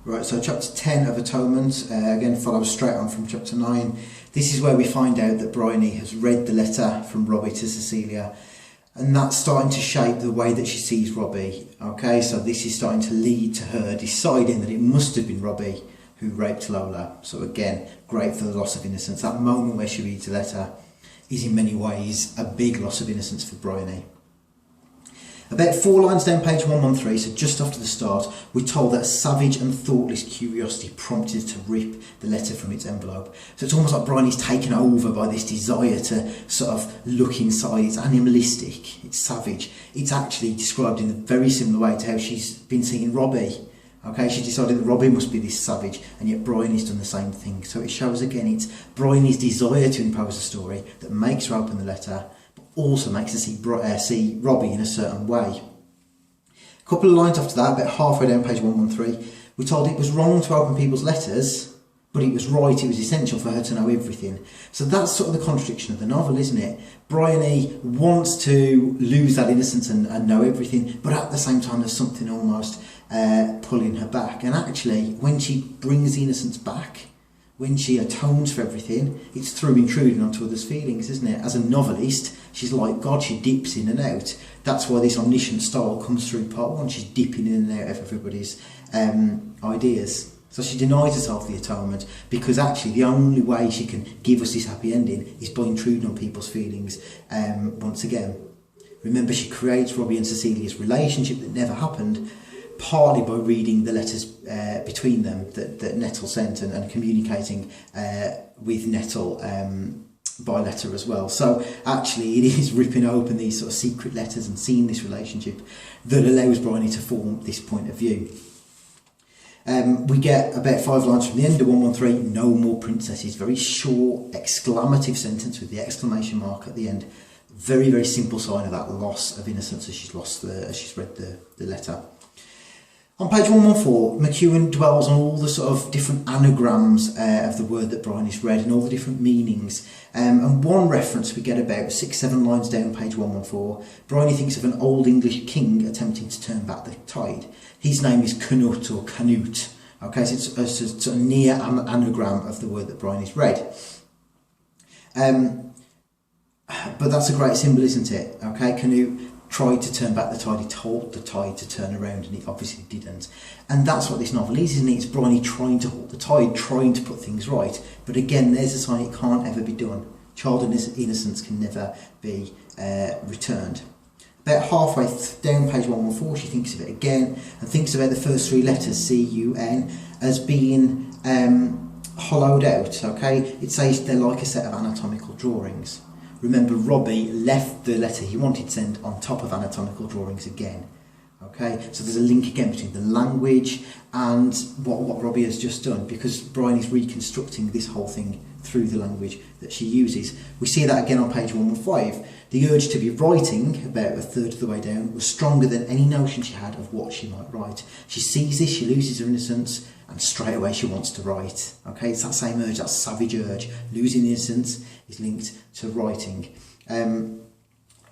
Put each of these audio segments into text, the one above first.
Right, so chapter 10 of Atonement, again follows straight on from chapter 9. This is where we find out that Bryony has read the letter from Robbie to Cecilia, and that's starting to shape the way that she sees Robbie. Okay, so this is starting to lead to her deciding that it must have been Robbie who raped Lola. So again, great for the loss of innocence. That moment where she reads the letter is in many ways a big loss of innocence for Bryony. About 4 lines down page 113, so just after the start, we're told that a savage and thoughtless curiosity prompted to rip the letter from its envelope. So it's almost like Bryony's taken over by this desire to sort of look inside. It's animalistic, it's savage. It's actually described in a very similar way to how she's been seeing Robbie. Okay, she decided that Robbie must be this savage, and yet Bryony's done the same thing. So it shows again it's Bryony's desire to impose a story that makes her open the letter, also makes her see Robbie in a certain way. A couple of lines after that, about halfway down page 113, we're told it was wrong to open people's letters, but it was right, it was essential for her to know everything. So that's sort of the contradiction of the novel, isn't it? Bryony wants to lose that innocence and know everything, but at the same time there's something almost pulling her back. And actually, when she brings the innocence back, when she atones for everything, it's through intruding onto others' feelings, isn't it? As a novelist, she's like God, she dips in and out. That's why this omniscient style comes through part 1. She's dipping in and out of everybody's ideas. So she denies herself the atonement because actually the only way she can give us this happy ending is by intruding on people's feelings once again. Remember, she creates Robbie and Cecilia's relationship that never happened, partly by reading the letters between them that Nettle sent and communicating with Nettle by letter as well. So actually it is ripping open these sort of secret letters and seeing this relationship that allows Bryony to form this point of view. We get about 5 lines from the end of 113, no more princesses. Very short exclamative sentence with the exclamation mark at the end. Very, very simple sign of that loss of innocence as she's read the letter. On page 114, McEwan dwells on all the sort of different anagrams of the word that Bryony's read and all the different meanings. And one reference we get about 6-7 lines down page 114, Bryony thinks of an old English king attempting to turn back the tide. His name is Canute or Canute. Okay, so it's a sort of near anagram of the word that Bryony's read. But that's a great symbol, isn't it? Okay, Canute tried to turn back the tide, he told the tide to turn around, and it obviously didn't. And that's what this novel is, isn't it? It's Bryony trying to halt the tide, trying to put things right. But again, there's a sign it can't ever be done. Childhood innocence can never be returned. About halfway down page 114, she thinks of it again and thinks about the first 3 letters, C-U-N, as being hollowed out, okay? It says they're like a set of anatomical drawings. Remember, Robbie left the letter he wanted sent on top of anatomical drawings again. Okay, so there's a link again between the language and what Robbie has just done, because Bryony's reconstructing this whole thing through the language that she uses. We see that again on page 115. The urge to be writing, about a third of the way down, was stronger than any notion she had of what she might write. She sees this, she loses her innocence, and straight away she wants to write. Okay, it's that same urge, that savage urge. Losing innocence is linked to writing.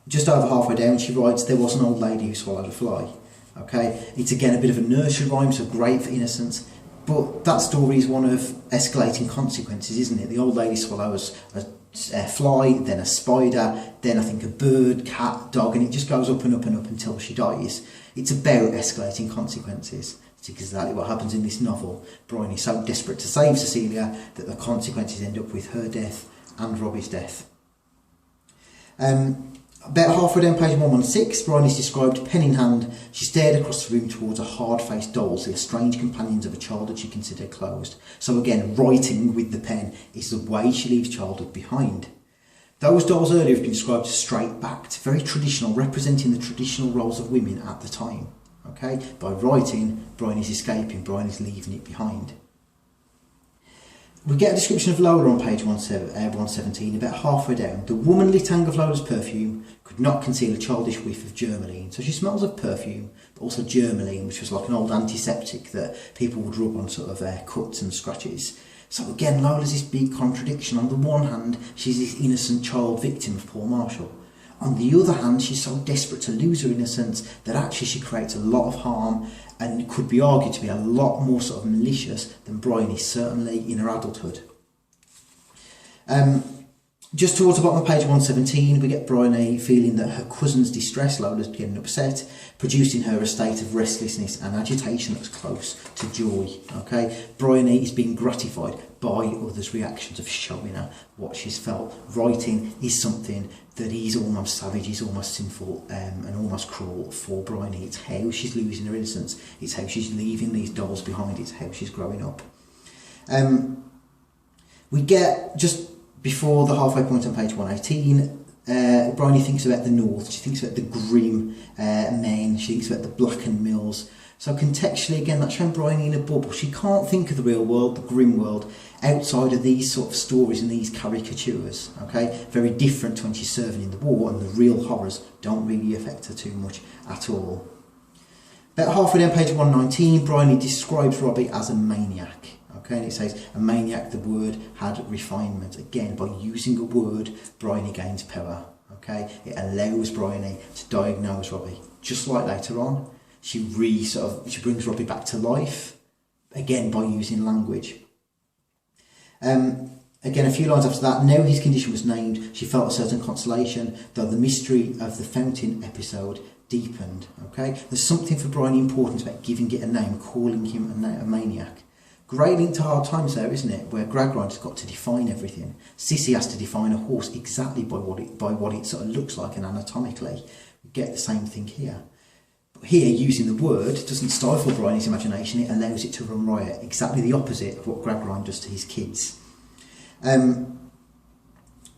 Just over halfway down she writes, there was an old lady who swallowed a fly. Okay, it's again a bit of a nursery rhyme, so great for innocence, but that story is one of escalating consequences, isn't it? The old lady swallows a fly, then a spider, then I think a bird, cat, dog, and it just goes up and up and up until she dies. It's about escalating consequences. It's exactly what happens in this novel. Bryony's so desperate to save Cecilia that the consequences end up with her death and Robbie's death. About halfway down page 116, Bryony's described, pen in hand, she stared across the room towards a hard-faced doll, the strange companions of a childhood she considered closed. So again, writing with the pen is the way she leaves childhood behind. Those dolls earlier have been described as straight-backed, very traditional, representing the traditional roles of women at the time. Okay, by writing, Bryony's escaping, Bryony's leaving it behind. We get a description of Lola on page 117, about halfway down. The womanly tang of Lola's perfume could not conceal a childish whiff of germaline. So she smells of perfume, but also germaline, which was like an old antiseptic that people would rub on sort of cuts and scratches. So again, Lola's this big contradiction. On the one hand, she's this innocent child victim of Paul Marshall. On the other hand, she's so desperate to lose her innocence that actually she creates a lot of harm and could be argued to be a lot more sort of malicious than Bryony, certainly in her adulthood. Just towards the bottom of page 117, we get Bryony feeling that her cousin's distress, Lola's getting upset, producing her a state of restlessness and agitation that's close to joy. Okay, Bryony is being gratified by others' reactions of showing her what she's felt. Writing is something that is almost savage, is almost sinful, and almost cruel for Bryony. It's how she's losing her innocence. It's how she's leaving these dolls behind. It's how she's growing up. We get just before the halfway point on page 118, Bryony thinks about the North, she thinks about the grim men, she thinks about the blackened mills. So contextually, again, that's showing Bryony in a bubble. She can't think of the real world, the grim world, outside of these sort of stories and these caricatures, okay? Very different to when she's serving in the war, and the real horrors don't really affect her too much at all. About halfway down page 119, Bryony describes Robbie as a maniac. Okay, and it says, a maniac, the word had refinement. Again, by using a word, Bryony gains power. Okay, it allows Bryony to diagnose Robbie. Just like later on, she brings Robbie back to life, again by using language. Again, a few lines after that, now his condition was named, she felt a certain consolation, though the mystery of the fountain episode deepened. Okay, there's something for Bryony important about giving it a name, calling him a maniac. Great link to Hard Times there, isn't it? Where Gradgrind's got to define everything. Sissy has to define a horse exactly by what it sort of looks like and anatomically. We get the same thing here. But here, using the word doesn't stifle Bryony's imagination, it allows it to run riot. Exactly the opposite of what Gradgrind does to his kids.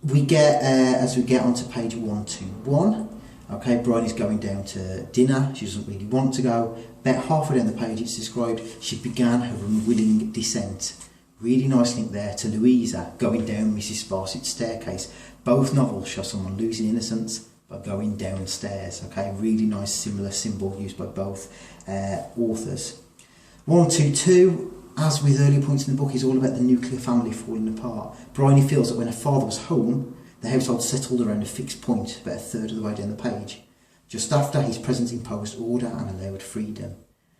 We get, as we get onto page 121, okay, Bryony's going down to dinner, she doesn't really want to go. About halfway down the page it's described she began her unwilling descent. Really nice link there to Louisa going down Mrs. Sparsit's staircase. Both novels show someone losing innocence by going downstairs. Okay, really nice similar symbol used by both authors. 122, as with earlier points in the book, is all about the nuclear family falling apart. Bryony feels that when her father was home, the household settled around a fixed point about a third of the way down the page. Just after, his presence imposed order and allowed freedom.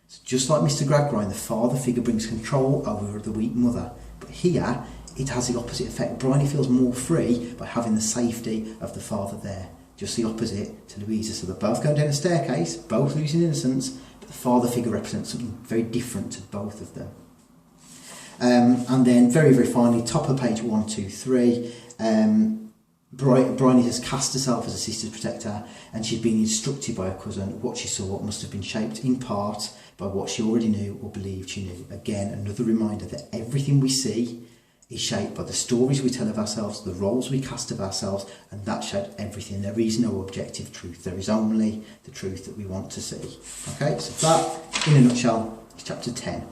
So just like Mr. Gradgrind, the father figure brings control over the weak mother. But here, it has the opposite effect. Bryony feels more free by having the safety of the father there. Just the opposite to Louisa. So they're both going down a staircase, both losing innocence, but the father figure represents something very different to both of them. And then, very, very finally, top of page 123, Bryony has cast herself as a sister's protector, and she's been instructed by her cousin. What she saw must have been shaped in part by what she already knew or believed she knew. Again, another reminder that everything we see is shaped by the stories we tell of ourselves, the roles we cast of ourselves, and that shapes everything. There is no objective truth. There is only the truth that we want to see. Okay, so that, in a nutshell, is chapter 10.